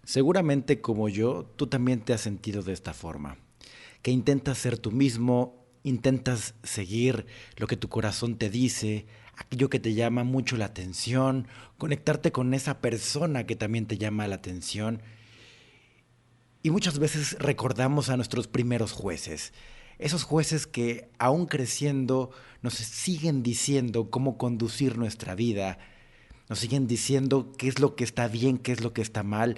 Seguramente como yo, tú también te has sentido de esta forma, que intentas ser tú mismo, intentas seguir lo que tu corazón te dice, aquello que te llama mucho la atención, conectarte con esa persona que también te llama la atención. Y muchas veces recordamos a nuestros primeros jueces, esos jueces que aún creciendo nos siguen diciendo cómo conducir nuestra vida, nos siguen diciendo qué es lo que está bien, qué es lo que está mal,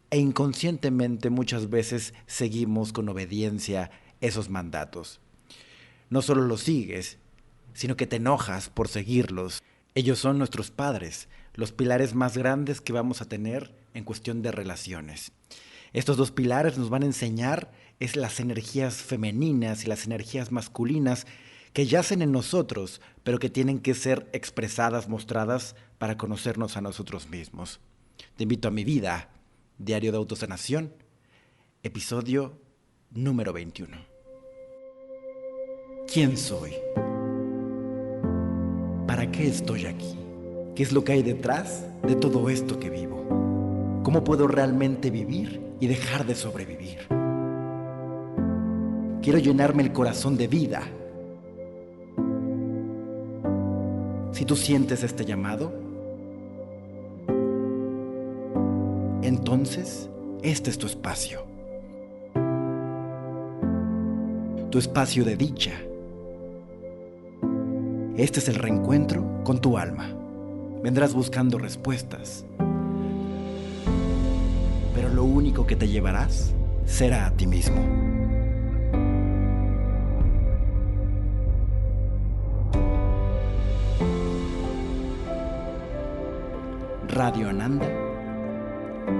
e inconscientemente muchas veces seguimos con obediencia esos mandatos. No solo los sigues, sino que te enojas por seguirlos. Ellos son nuestros padres, los pilares más grandes que vamos a tener en cuestión de relaciones. Estos dos pilares nos van a enseñar es las energías femeninas y las energías masculinas que yacen en nosotros, pero que tienen que ser expresadas, mostradas para conocernos a nosotros mismos. Te invito a mi vida, Diario de Autosanación, episodio número 21. ¿Quién soy? ¿Para qué estoy aquí? ¿Qué es lo que hay detrás de todo esto que vivo? ¿Cómo puedo realmente vivir y dejar de sobrevivir? Quiero llenarme el corazón de vida. Si tú sientes este llamado, entonces este es tu espacio. Tu espacio de dicha. Este es el reencuentro con tu alma. Vendrás buscando respuestas, pero lo único que te llevarás será a ti mismo. Radio Ananda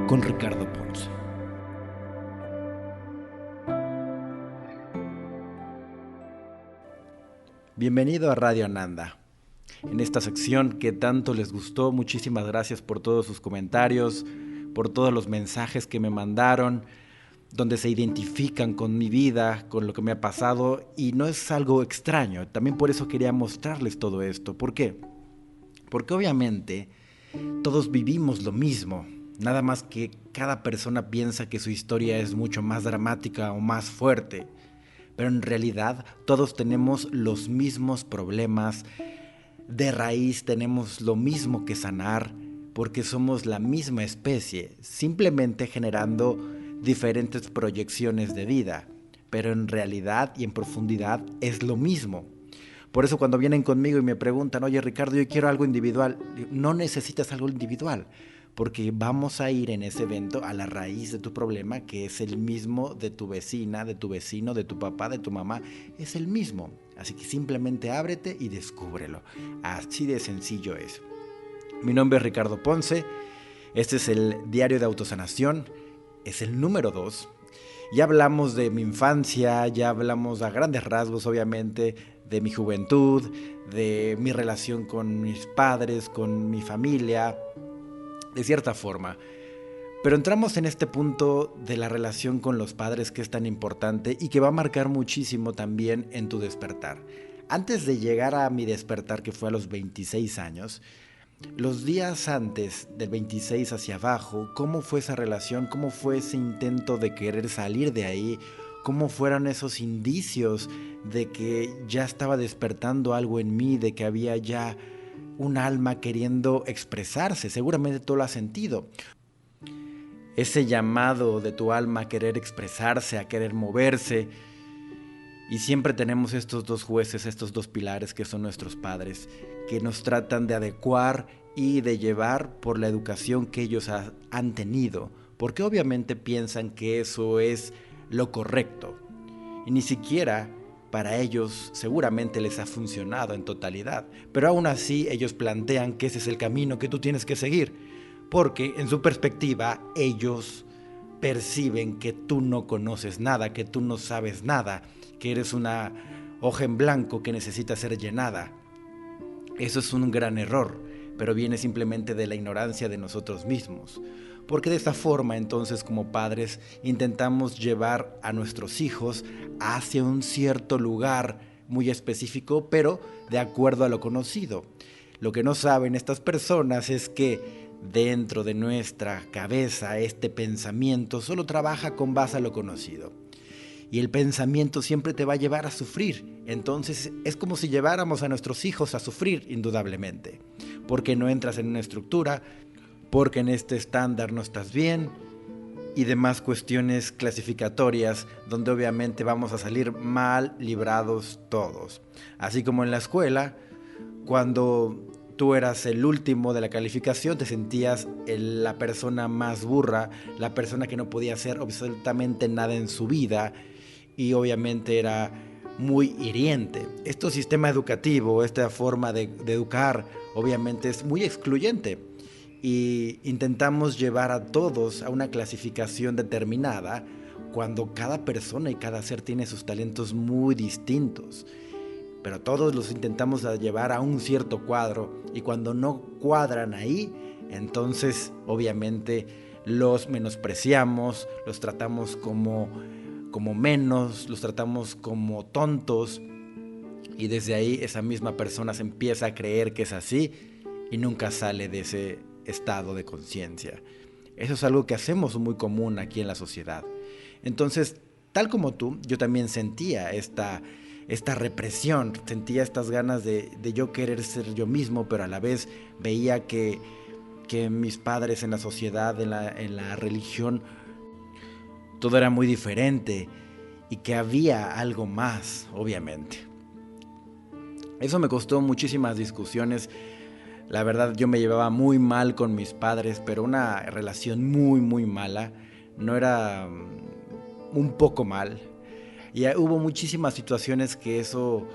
con Ricardo Ponce. Bienvenido a Radio Ananda. En esta sección que tanto les gustó, muchísimas gracias por todos sus comentarios, por todos los mensajes que me mandaron, donde se identifican con mi vida, con lo que me ha pasado, y no es algo extraño. También por eso quería mostrarles todo esto. ¿Por qué? Porque obviamente todos vivimos lo mismo, nada más que cada persona piensa que su historia es mucho más dramática o más fuerte. Pero en realidad todos tenemos los mismos problemas de raíz, tenemos lo mismo que sanar, porque somos la misma especie, simplemente generando diferentes proyecciones de vida, pero en realidad y en profundidad es lo mismo. Por eso cuando vienen conmigo y me preguntan, oye Ricardo, yo quiero algo individual, no necesitas algo individual, porque vamos a ir en ese evento a la raíz de tu problema, que es el mismo de tu vecina, de tu vecino, de tu papá, de tu mamá, es el mismo. Así que simplemente ábrete y descúbrelo. Así de sencillo es. Mi nombre es Ricardo Ponce, este es el Diario de Autosanación, es el número 2. Ya hablamos de mi infancia, ya hablamos a grandes rasgos obviamente de mi juventud, de mi relación con mis padres, con mi familia, de cierta forma. Pero entramos en este punto de la relación con los padres que es tan importante y que va a marcar muchísimo también en tu despertar. Antes de llegar a mi despertar, que fue a los 26 años, los días antes del 26 hacia abajo, ¿cómo fue esa relación? ¿Cómo fue ese intento de querer salir de ahí? ¿Cómo fueron esos indicios de que ya estaba despertando algo en mí, de que había ya un alma queriendo expresarse? Seguramente tú lo has sentido. Ese llamado de tu alma a querer expresarse, a querer moverse. Y siempre tenemos estos dos jueces, estos dos pilares que son nuestros padres, que nos tratan de adecuar y de llevar por la educación que ellos han tenido, porque obviamente piensan que eso es lo correcto. Y ni siquiera para ellos seguramente les ha funcionado en totalidad, pero aún así ellos plantean que ese es el camino que tú tienes que seguir, porque en su perspectiva ellos perciben que tú no conoces nada, que tú no sabes nada, que eres una hoja en blanco que necesita ser llenada. Eso es un gran error, pero viene simplemente de la ignorancia de nosotros mismos. Porque de esta forma, entonces, como padres, intentamos llevar a nuestros hijos hacia un cierto lugar muy específico, pero de acuerdo a lo conocido. Lo que no saben estas personas es que dentro de nuestra cabeza, este pensamiento solo trabaja con base a lo conocido. Y el pensamiento siempre te va a llevar a sufrir. Entonces es como si lleváramos a nuestros hijos a sufrir, indudablemente. Porque no entras en una estructura, porque en este estándar no estás bien, y demás cuestiones clasificatorias donde obviamente vamos a salir mal librados todos. Así como en la escuela, cuando tú eras el último de la calificación, te sentías la persona más burra, la persona que no podía hacer absolutamente nada en su vida, y obviamente era muy hiriente. Este sistema educativo, esta forma de educar, obviamente es muy excluyente, y intentamos llevar a todos a una clasificación determinada cuando cada persona y cada ser tiene sus talentos muy distintos. Pero todos los intentamos llevar a un cierto cuadro, y cuando no cuadran ahí, entonces obviamente los menospreciamos, los tratamos como menos, los tratamos como tontos, y desde ahí esa misma persona se empieza a creer que es así y nunca sale de ese estado de conciencia. Eso es algo que hacemos muy común aquí en la sociedad. Entonces, tal como tú, yo también sentía esta represión, sentía estas ganas de yo querer ser yo mismo, pero a la vez veía que mis padres en la sociedad, en la religión, todo era muy diferente y que había algo más, obviamente. Eso me costó muchísimas discusiones. La verdad, yo me llevaba muy mal con mis padres, pero una relación muy, muy mala. No era un poco mal. Y hubo muchísimas situaciones que eso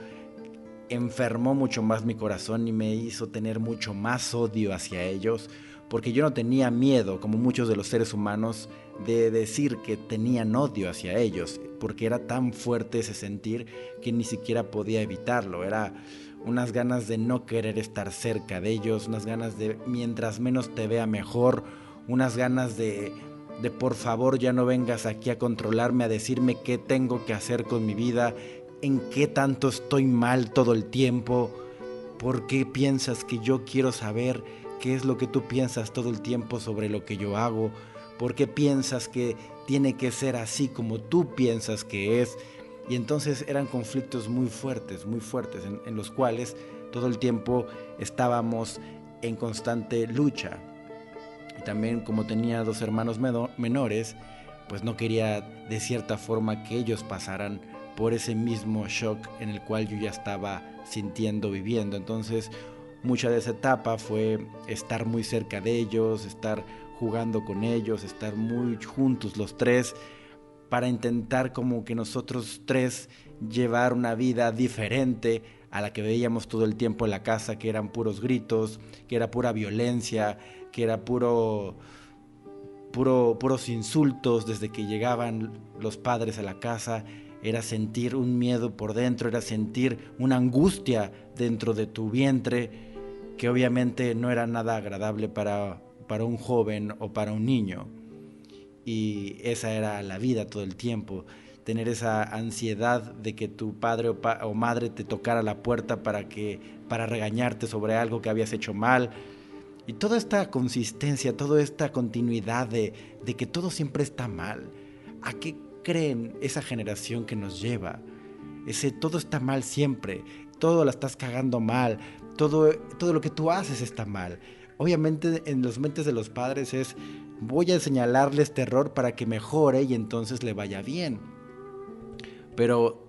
enfermó mucho más mi corazón y me hizo tener mucho más odio hacia ellos, porque yo no tenía miedo, como muchos de los seres humanos, de decir que tenían odio hacia ellos, porque era tan fuerte ese sentir que ni siquiera podía evitarlo. Era unas ganas de no querer estar cerca de ellos, unas ganas de mientras menos te vea mejor, unas ganas de por favor ya no vengas aquí a controlarme, a decirme qué tengo que hacer con mi vida, en qué tanto estoy mal todo el tiempo, por qué piensas que yo quiero saber qué es lo que tú piensas todo el tiempo sobre lo que yo hago, por qué piensas que tiene que ser así como tú piensas que es. Y entonces eran conflictos muy fuertes en los cuales todo el tiempo estábamos en constante lucha. Y también, como tenía dos hermanos menores, pues no quería de cierta forma que ellos pasaran por ese mismo shock en el cual yo ya estaba sintiendo, viviendo. Entonces mucha de esa etapa fue estar muy cerca de ellos, estar jugando con ellos, estar muy juntos los tres, para intentar como que nosotros tres llevar una vida diferente a la que veíamos todo el tiempo en la casa, que eran puros gritos, que era pura violencia, que era puros insultos desde que llegaban los padres a la casa. Era sentir un miedo por dentro, era sentir una angustia dentro de tu vientre, que obviamente no era nada agradable para un joven o para un niño. Y esa era la vida todo el tiempo, tener esa ansiedad de que tu padre o madre te tocara la puerta para regañarte sobre algo que habías hecho mal. Y toda esta consistencia, toda esta continuidad de que todo siempre está mal. ¿A qué creen esa generación que nos lleva? Todo está mal siempre, todo la estás cagando mal, todo lo que tú haces está mal. Obviamente en los mentes de los padres es: voy a señalarle este error para que mejore y entonces le vaya bien. Pero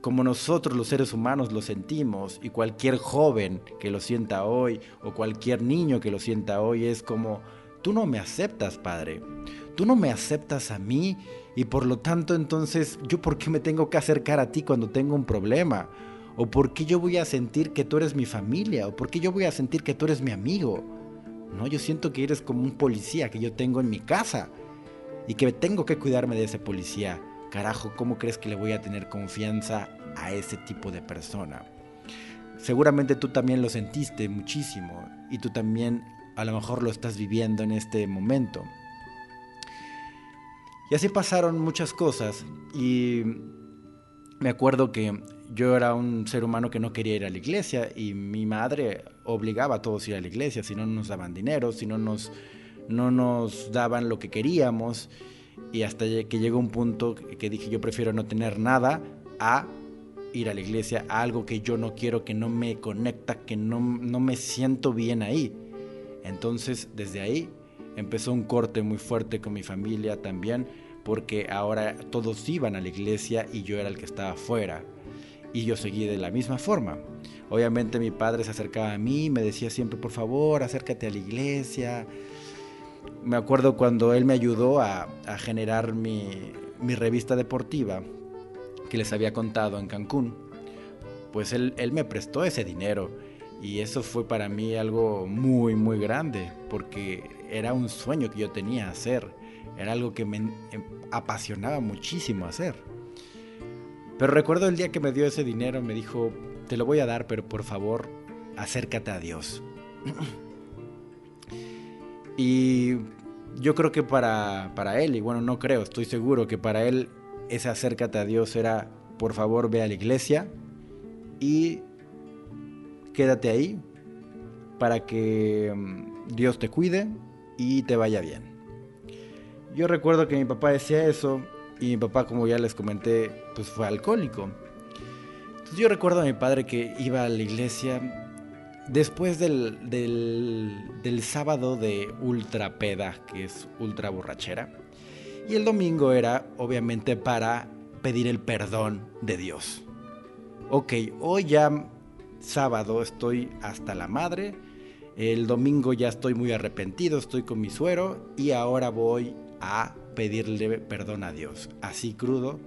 como nosotros los seres humanos lo sentimos, y cualquier joven que lo sienta hoy, o cualquier niño que lo sienta hoy, es como: tú no me aceptas, padre, tú no me aceptas a mí, y por lo tanto entonces yo por qué me tengo que acercar a ti cuando tengo un problema, o por qué yo voy a sentir que tú eres mi familia, o por qué yo voy a sentir que tú eres mi amigo. No, yo siento que eres como un policía que yo tengo en mi casa y que tengo que cuidarme de ese policía. Carajo, ¿cómo crees que le voy a tener confianza a ese tipo de persona? Seguramente tú también lo sentiste muchísimo, y tú también a lo mejor lo estás viviendo en este momento. Y así pasaron muchas cosas, y me acuerdo que yo era un ser humano que no quería ir a la iglesia y mi madre obligaba a todos a ir a la iglesia, si no nos daban dinero, si no nos daban lo que queríamos, y hasta que llegó un punto que dije yo prefiero no tener nada a ir a la iglesia, a algo que yo no quiero, que no me conecta, que no me siento bien ahí. Entonces desde ahí empezó un corte muy fuerte con mi familia también, porque ahora todos iban a la iglesia y yo era el que estaba fuera. Y yo seguí de la misma forma. Obviamente mi padre se acercaba a mí, me decía siempre, por favor, acércate a la iglesia. Me acuerdo cuando él me ayudó a generar mi revista deportiva que les había contado en Cancún. Pues él me prestó ese dinero y eso fue para mí algo muy, muy grande, porque era un sueño que yo tenía hacer. Era algo que me apasionaba muchísimo hacer. Pero recuerdo el día que me dio ese dinero, me dijo, te lo voy a dar, pero por favor, acércate a Dios. Y yo creo que para él, y bueno, no creo, estoy seguro que para él ese acércate a Dios era, por favor, ve a la iglesia y quédate ahí para que Dios te cuide y te vaya bien. Yo recuerdo que mi papá decía eso. Y mi papá, como ya les comenté, pues fue alcohólico. Entonces yo recuerdo a mi padre que iba a la iglesia después del sábado de ultra peda, que es ultra borrachera. Y el domingo era, obviamente, para pedir el perdón de Dios. Ok, hoy ya sábado estoy hasta la madre. El domingo ya estoy muy arrepentido, estoy con mi suero. Y ahora voy a pedirle perdón a Dios. Así crudo,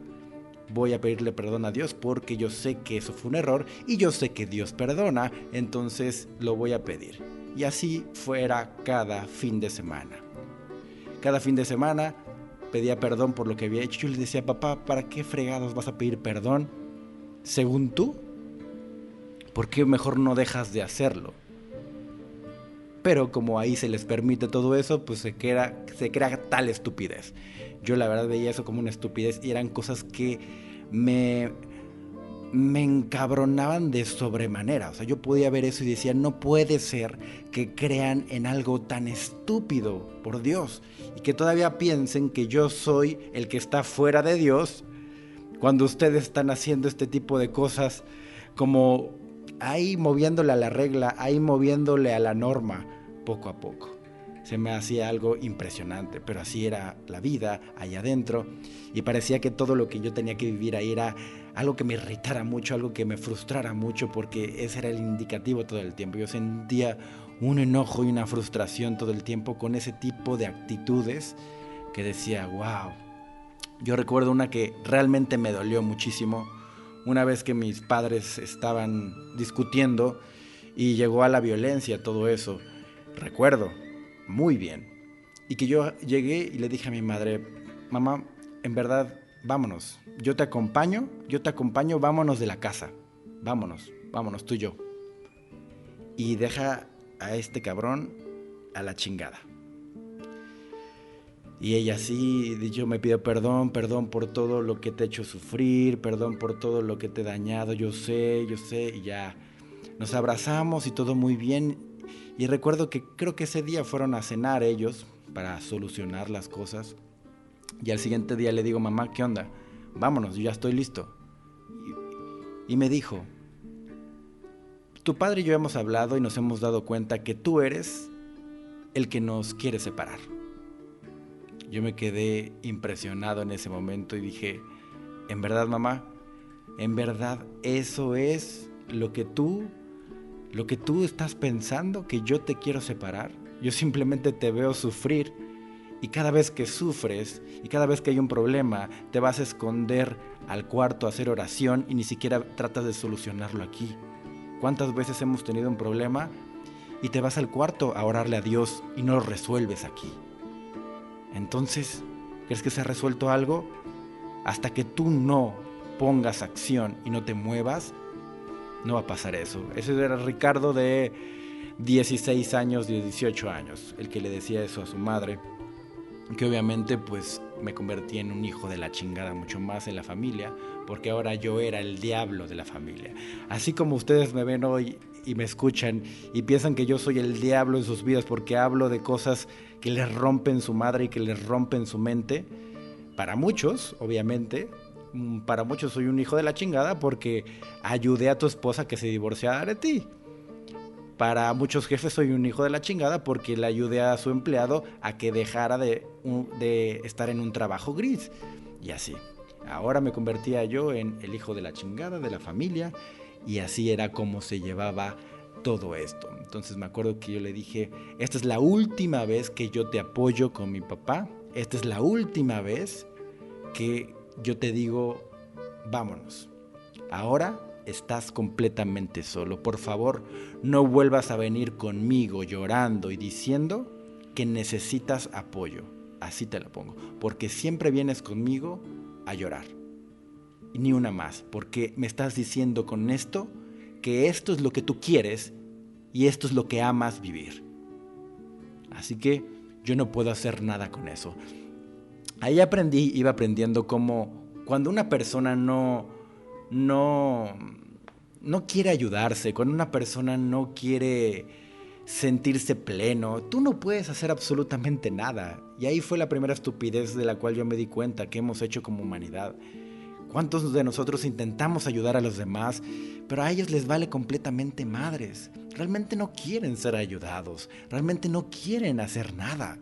voy a pedirle perdón a Dios porque yo sé que eso fue un error y yo sé que Dios perdona, entonces lo voy a pedir. Y así fuera cada fin de semana. Cada fin de semana pedía perdón por lo que había hecho. Yo le decía, papá, ¿para qué fregados vas a pedir perdón? Según tú, ¿por qué mejor no dejas de hacerlo? Pero como ahí se les permite todo eso, pues se crea tal estupidez. Yo la verdad veía eso como una estupidez y eran cosas que me encabronaban de sobremanera. O sea, yo podía ver eso y decía, no puede ser que crean en algo tan estúpido, por Dios. Y que todavía piensen que yo soy el que está fuera de Dios, cuando ustedes están haciendo este tipo de cosas como ahí moviéndole a la regla, ahí moviéndole a la norma, poco a poco. Se me hacía algo impresionante, pero así era la vida allá adentro y parecía que todo lo que yo tenía que vivir ahí era algo que me irritara mucho, algo que me frustrara mucho, porque ese era el indicativo todo el tiempo. Yo sentía un enojo y una frustración todo el tiempo con ese tipo de actitudes que decía, wow. Yo recuerdo una que realmente me dolió muchísimo. Una vez que mis padres estaban discutiendo y llegó a la violencia, todo eso, recuerdo muy bien. Y que yo llegué y le dije a mi madre, mamá, en verdad, vámonos. Yo te acompaño, vámonos de la casa. Vámonos tú y yo. Y deja a este cabrón a la chingada. Y ella sí, yo me pido perdón por todo lo que te he hecho sufrir, perdón por todo lo que te he dañado, yo sé, y ya nos abrazamos y todo muy bien. Y recuerdo que creo que ese día fueron a cenar ellos para solucionar las cosas. Y al siguiente día le digo, mamá, ¿qué onda? Vámonos, yo ya estoy listo. Y me dijo, tu padre y yo hemos hablado y nos hemos dado cuenta que tú eres el que nos quiere separar. Yo me quedé impresionado en ese momento y dije, ¿en verdad, mamá? ¿En verdad eso es lo que tú estás pensando, que yo te quiero separar? Yo simplemente te veo sufrir y cada vez que sufres y cada vez que hay un problema te vas a esconder al cuarto a hacer oración y ni siquiera tratas de solucionarlo aquí. ¿Cuántas veces hemos tenido un problema y te vas al cuarto a orarle a Dios y no lo resuelves aquí? Entonces, ¿crees que se ha resuelto algo? Hasta que tú no pongas acción y no te muevas, no va a pasar eso. Ese era Ricardo de 16 años, 18 años, el que le decía eso a su madre. que obviamente pues me convertí en un hijo de la chingada mucho más en la familia, porque ahora yo era el diablo de la familia. Así como ustedes me ven hoy y me escuchan y piensan que yo soy el diablo en sus vidas porque hablo de cosas que les rompen su madre y que les rompen su mente, para muchos, obviamente, para muchos soy un hijo de la chingada porque ayudé a tu esposa que se divorciara de ti. Para muchos jefes soy un hijo de la chingada porque le ayudé a su empleado a que dejara de estar en un trabajo gris. Y así. Ahora me convertía yo en el hijo de la chingada de la familia y así era como se llevaba todo esto. Entonces me acuerdo que yo le dije, esta es la última vez que yo te apoyo con mi papá. Esta es la última vez que yo te digo, vámonos. Ahora estás completamente solo. Por favor, no vuelvas a venir conmigo llorando y diciendo que necesitas apoyo. Así te la pongo. Porque siempre vienes conmigo a llorar. Y ni una más. Porque me estás diciendo con esto que esto es lo que tú quieres y esto es lo que amas vivir. Así que yo no puedo hacer nada con eso. Ahí iba aprendiendo cómo cuando una persona no quiere ayudarse, cuando una persona no quiere sentirse pleno, tú no puedes hacer absolutamente nada. Y ahí fue la primera estupidez de la cual yo me di cuenta que hemos hecho como humanidad. ¿Cuántos de nosotros intentamos ayudar a los demás, pero a ellos les vale completamente madres? Realmente no quieren ser ayudados, realmente no quieren hacer nada.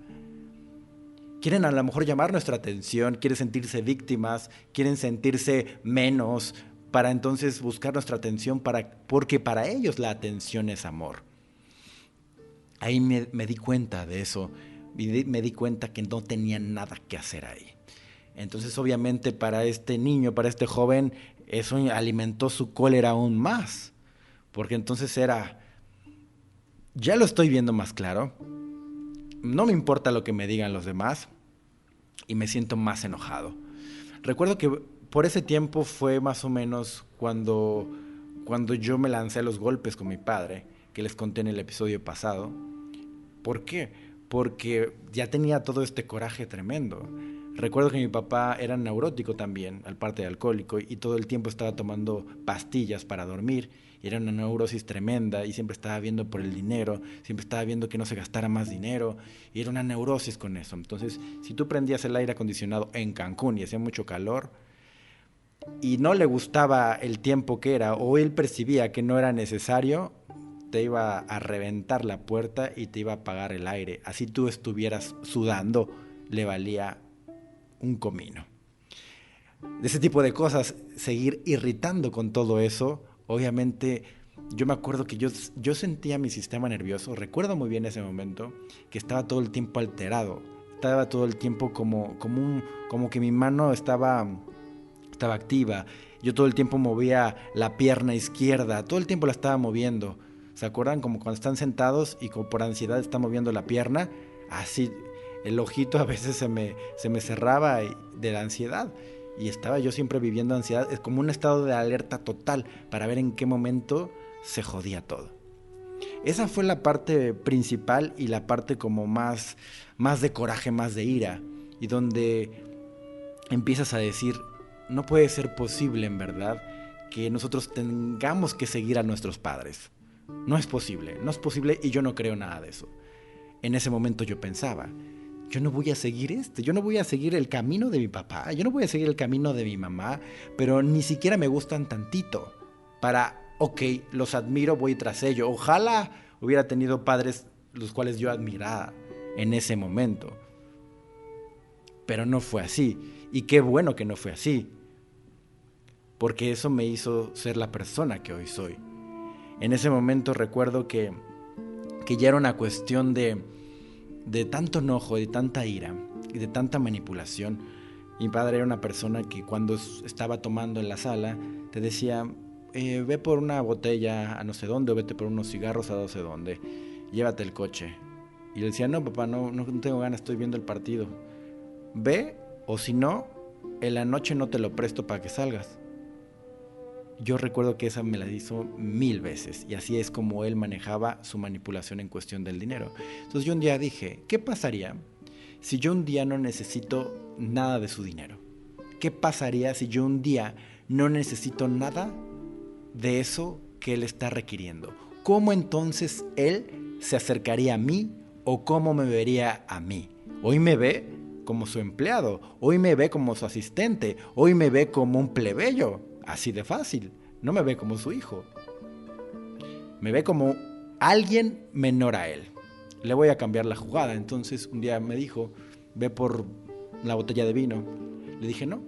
Quieren a lo mejor llamar nuestra atención, quieren sentirse víctimas, quieren sentirse menos, para entonces buscar nuestra atención porque para ellos la atención es amor. Ahí me di cuenta de eso, me di cuenta que no tenía nada que hacer ahí. Entonces obviamente para este niño, para este joven, eso alimentó su cólera aún más, porque entonces ya lo estoy viendo más claro, no me importa lo que me digan los demás y me siento más enojado. Recuerdo que por ese tiempo fue más o menos cuando yo me lancé a los golpes con mi padre, que les conté en el episodio pasado. ¿Por qué? Porque ya tenía todo este coraje tremendo. Recuerdo que mi papá era neurótico también, al parte de alcohólico, y todo el tiempo estaba tomando pastillas para dormir. Y era una neurosis tremenda y siempre estaba viendo por el dinero, siempre estaba viendo que no se gastara más dinero y era una neurosis con eso. Entonces, si tú prendías el aire acondicionado en Cancún y hacía mucho calor y no le gustaba el tiempo que era o él percibía que no era necesario, te iba a reventar la puerta y te iba a apagar el aire. Así tú estuvieras sudando, le valía un comino. De ese tipo de cosas, seguir irritando con todo eso, obviamente yo me acuerdo que yo sentía mi sistema nervioso, recuerdo muy bien ese momento, que estaba todo el tiempo alterado, estaba todo el tiempo como que mi mano estaba activa, yo todo el tiempo movía la pierna izquierda, todo el tiempo la estaba moviendo. ¿Se acuerdan? Como cuando están sentados y como por ansiedad están moviendo la pierna, así el ojito a veces se me cerraba de la ansiedad. Y estaba yo siempre viviendo ansiedad, es como un estado de alerta total para ver en qué momento se jodía todo. Esa fue la parte principal y la parte como más de coraje, más de ira, y donde empiezas a decir, no puede ser posible en verdad que nosotros tengamos que seguir a nuestros padres. No es posible y yo no creo nada de eso. En ese momento yo pensaba, yo no voy a seguir yo no voy a seguir el camino de mi papá, yo no voy a seguir el camino de mi mamá, pero ni siquiera me gustan tantito ok, los admiro, voy tras ello. Ojalá hubiera tenido padres los cuales yo admiraba en ese momento. Pero no fue así, y qué bueno que no fue así, porque eso me hizo ser la persona que hoy soy. En ese momento recuerdo que ya era una cuestión de tanto enojo, de tanta ira y de tanta manipulación. Mi padre era una persona que cuando estaba tomando en la sala te decía, ve por una botella a no sé dónde, o vete por unos cigarros a no sé dónde, llévate el coche. Y le decía, no papá, no tengo ganas, estoy viendo el partido. Ve, o si no, en la noche no te lo presto para que salgas. Yo recuerdo que esa me la hizo 1000 veces y así es como él manejaba su manipulación en cuestión del dinero. Entonces yo un día dije, ¿qué pasaría si yo un día no necesito nada de su dinero? ¿Qué pasaría si yo un día no necesito nada de eso que él está requiriendo? ¿Cómo entonces él se acercaría a mí o cómo me vería a mí? Hoy me ve como su empleado, hoy me ve como su asistente, hoy me ve como un plebeyo, así de fácil. No me ve como su hijo, me ve como alguien menor a él. Le voy a cambiar la jugada. Entonces un día me dijo, ve por la botella de vino. Le dije, no.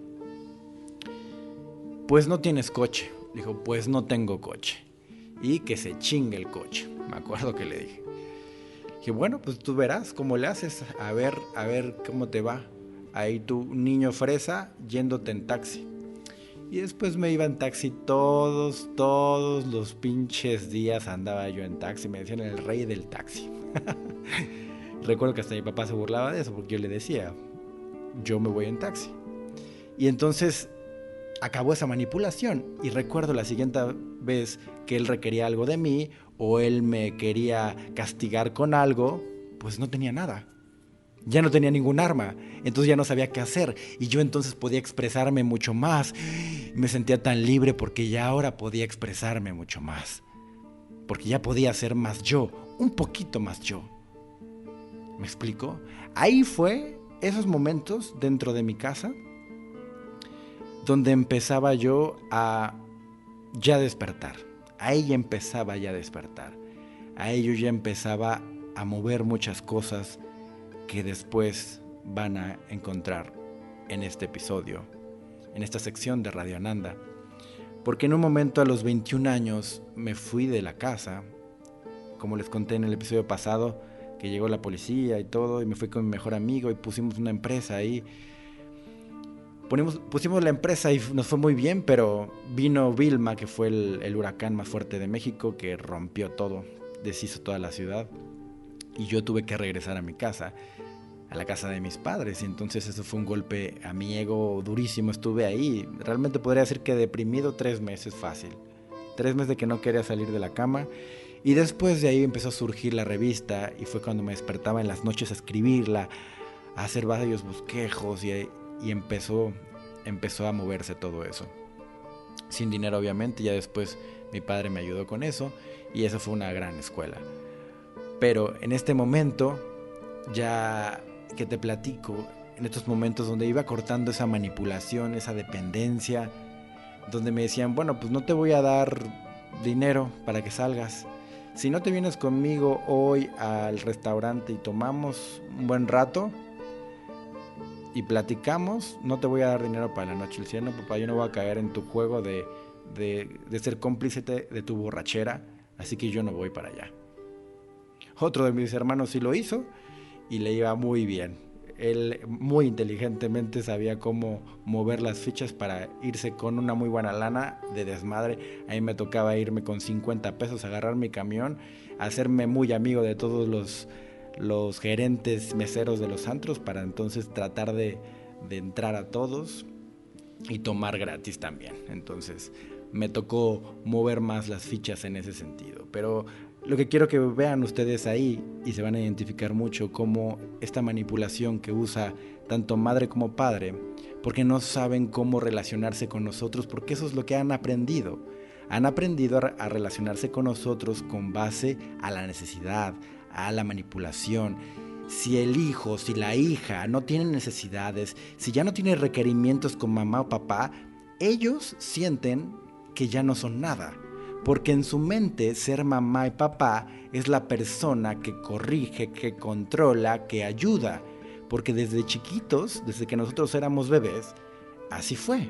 Pues no tienes coche. Dijo, pues no tengo coche. Y que se chingue el coche. Me acuerdo que le dije. Dije, bueno, pues tú verás cómo le haces. A ver cómo te va. Ahí tu niño fresa yéndote en taxi. Y después me iba en taxi todos los pinches días andaba yo en taxi. Me decían el rey del taxi. Recuerdo que hasta mi papá se burlaba de eso porque yo le decía, yo me voy en taxi. Y entonces acabó esa manipulación. Y recuerdo la siguiente vez que él requería algo de mí o él me quería castigar con algo, pues no tenía nada. Ya no tenía ningún arma, entonces ya no sabía qué hacer y yo entonces podía expresarme mucho más. Me sentía tan libre porque ya ahora podía expresarme mucho más, porque ya podía ser más yo, un poquito más yo. ¿Me explico? Ahí fue esos momentos dentro de mi casa donde empezaba yo a ya despertar. Ahí ya empezaba ya a despertar. Ahí yo ya empezaba a mover muchas cosas que después van a encontrar en este episodio, en esta sección de Radio Ananda. Porque en un momento a los 21 años me fui de la casa, como les conté en el episodio pasado, que llegó la policía y todo, y me fui con mi mejor amigo y pusimos una empresa ahí. Pusimos la empresa y nos fue muy bien, pero vino Vilma, que fue el huracán más fuerte de México, que rompió todo, deshizo toda la ciudad. Y yo tuve que regresar a mi casa, a la casa de mis padres. Y entonces eso fue un golpe a mi ego durísimo. Estuve ahí, realmente podría decir que deprimido 3 meses fácil. 3 meses de que no quería salir de la cama. Y después de ahí empezó a surgir la revista. Y fue cuando me despertaba en las noches a escribirla, a hacer varios bosquejos. Y empezó a moverse todo eso. Sin dinero obviamente, ya después mi padre me ayudó con eso. Y eso fue una gran escuela. Pero en este momento, ya que te platico, en estos momentos donde iba cortando esa manipulación, esa dependencia, donde me decían, bueno, pues no te voy a dar dinero para que salgas. Si no te vienes conmigo hoy al restaurante y tomamos un buen rato y platicamos, no te voy a dar dinero para la noche. Le decía, no, papá, yo no voy a caer en tu juego de ser cómplice de tu borrachera, así que yo no voy para allá. Otro de mis hermanos sí lo hizo y le iba muy bien. Él muy inteligentemente sabía cómo mover las fichas para irse con una muy buena lana de desmadre. A mí me tocaba irme con 50 pesos, agarrar mi camión, hacerme muy amigo de todos los gerentes meseros de los antros para entonces tratar de entrar a todos y tomar gratis también. Entonces me tocó mover más las fichas en ese sentido. Pero lo que quiero que vean ustedes ahí, y se van a identificar mucho, como esta manipulación que usa tanto madre como padre, porque no saben cómo relacionarse con nosotros, porque eso es lo que han aprendido. Han aprendido a relacionarse con nosotros con base a la necesidad, a la manipulación. Si el hijo, si la hija no tienen necesidades, si ya no tiene requerimientos con mamá o papá, ellos sienten que ya no son nada. Porque en su mente ser mamá y papá es la persona que corrige, que controla, que ayuda. Porque desde chiquitos, desde que nosotros éramos bebés, así fue.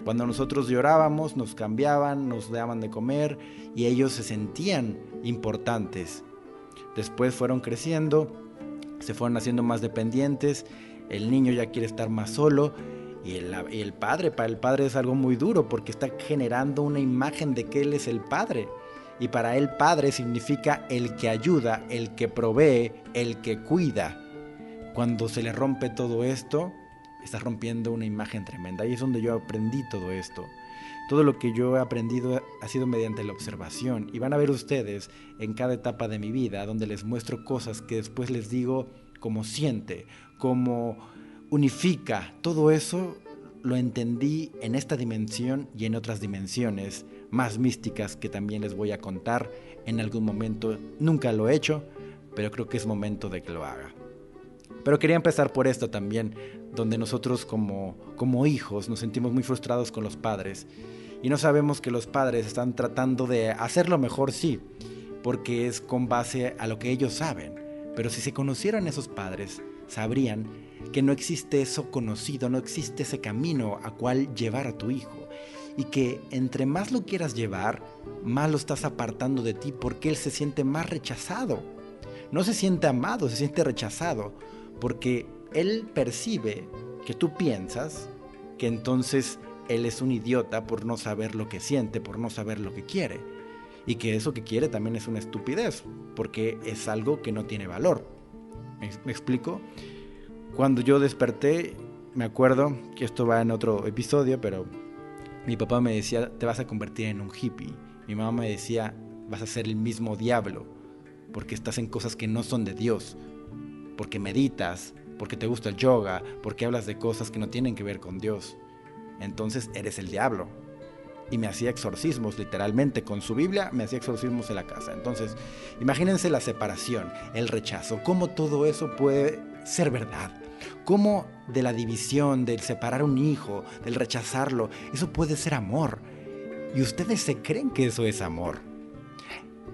Cuando nosotros llorábamos, nos cambiaban, nos daban de comer y ellos se sentían importantes. Después fueron creciendo, se fueron haciendo más dependientes, el niño ya quiere estar más solo. Y el padre, para el padre es algo muy duro porque está generando una imagen de que él es el padre. Y para él padre significa el que ayuda, el que provee, el que cuida. Cuando se le rompe todo esto, está rompiendo una imagen tremenda. Ahí es donde yo aprendí todo esto. Todo lo que yo he aprendido ha sido mediante la observación. Y van a ver ustedes en cada etapa de mi vida donde les muestro cosas que después les digo cómo siente, cómo unifica. Todo eso lo entendí en esta dimensión y en otras dimensiones más místicas que también les voy a contar en algún momento. Nunca lo he hecho, pero creo que es momento de que lo haga. Pero quería empezar por esto también, donde nosotros como hijos nos sentimos muy frustrados con los padres y no sabemos que los padres están tratando de hacerlo mejor, sí, porque es con base a lo que ellos saben. Pero si se conocieran esos padres, sabrían que no existe eso conocido, no existe ese camino a cual llevar a tu hijo. Y que entre más lo quieras llevar, más lo estás apartando de ti porque él se siente más rechazado. No se siente amado, se siente rechazado. Porque él percibe que tú piensas que entonces él es un idiota por no saber lo que siente, por no saber lo que quiere. Y que eso que quiere también es una estupidez, porque es algo que no tiene valor. ¿Me explico? Cuando yo desperté, me acuerdo que esto va en otro episodio, pero mi papá me decía, te vas a convertir en un hippie. Mi mamá me decía, vas a ser el mismo diablo, porque estás en cosas que no son de Dios. Porque meditas, porque te gusta el yoga, porque hablas de cosas que no tienen que ver con Dios. Entonces eres el diablo. Y me hacía exorcismos, literalmente, con su Biblia me hacía exorcismos en la casa. Entonces, imagínense la separación, el rechazo, cómo todo eso puede ser verdad. Cómo de la división, del separar un hijo, del rechazarlo, eso puede ser amor. Y ustedes se creen que eso es amor.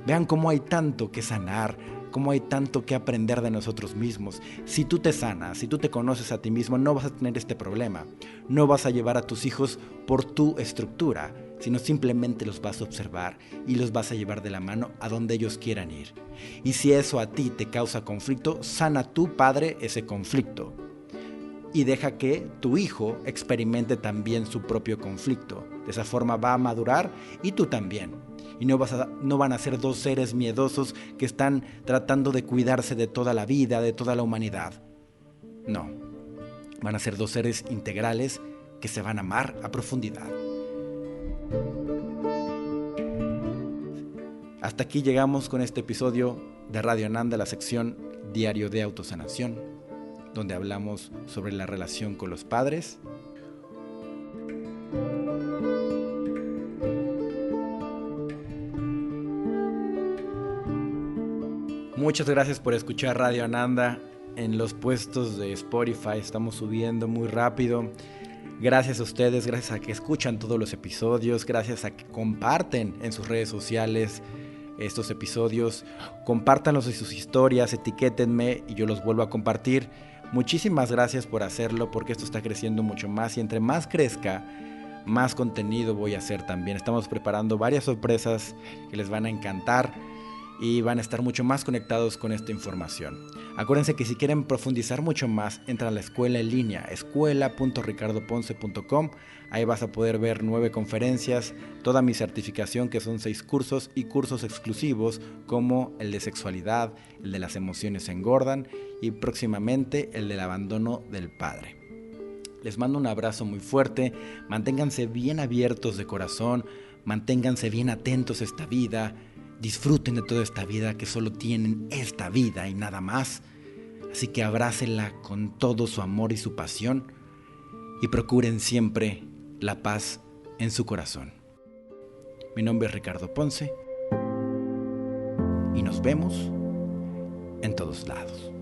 Vean cómo hay tanto que sanar, cómo hay tanto que aprender de nosotros mismos. Si tú te sanas, si tú te conoces a ti mismo, no vas a tener este problema. No vas a llevar a tus hijos por tu estructura, sino simplemente los vas a observar y los vas a llevar de la mano a donde ellos quieran ir. Y si eso a ti te causa conflicto, sana tú, padre, ese conflicto. Y deja que tu hijo experimente también su propio conflicto. De esa forma va a madurar y tú también. Y no van a ser dos seres miedosos que están tratando de cuidarse de toda la vida, de toda la humanidad. No, van a ser dos seres integrales que se van a amar a profundidad. Hasta aquí llegamos con este episodio de Radio Ananda, la sección Diario de Autosanación, donde hablamos sobre la relación con los padres. Muchas gracias por escuchar Radio Ananda en los puestos de Spotify. Estamos subiendo muy rápido. Gracias a ustedes, gracias a que escuchan todos los episodios, gracias a que comparten en sus redes sociales estos episodios. Compártanlos en sus historias, etiquétenme y yo los vuelvo a compartir. Muchísimas gracias por hacerlo porque esto está creciendo mucho más y entre más crezca, más contenido voy a hacer también. Estamos preparando varias sorpresas que les van a encantar y van a estar mucho más conectados con esta información. Acuérdense que si quieren profundizar mucho más, entra a la escuela en línea, escuela.ricardoponce.com. Ahí vas a poder ver 9 conferencias, toda mi certificación que son 6 cursos y cursos exclusivos como el de sexualidad, el de las emociones engordan y próximamente el del abandono del padre. Les mando un abrazo muy fuerte, manténganse bien abiertos de corazón, manténganse bien atentos a esta vida. Disfruten de toda esta vida, que solo tienen esta vida y nada más. Así que abrácenla con todo su amor y su pasión y procuren siempre la paz en su corazón. Mi nombre es Ricardo Ponce y nos vemos en todos lados.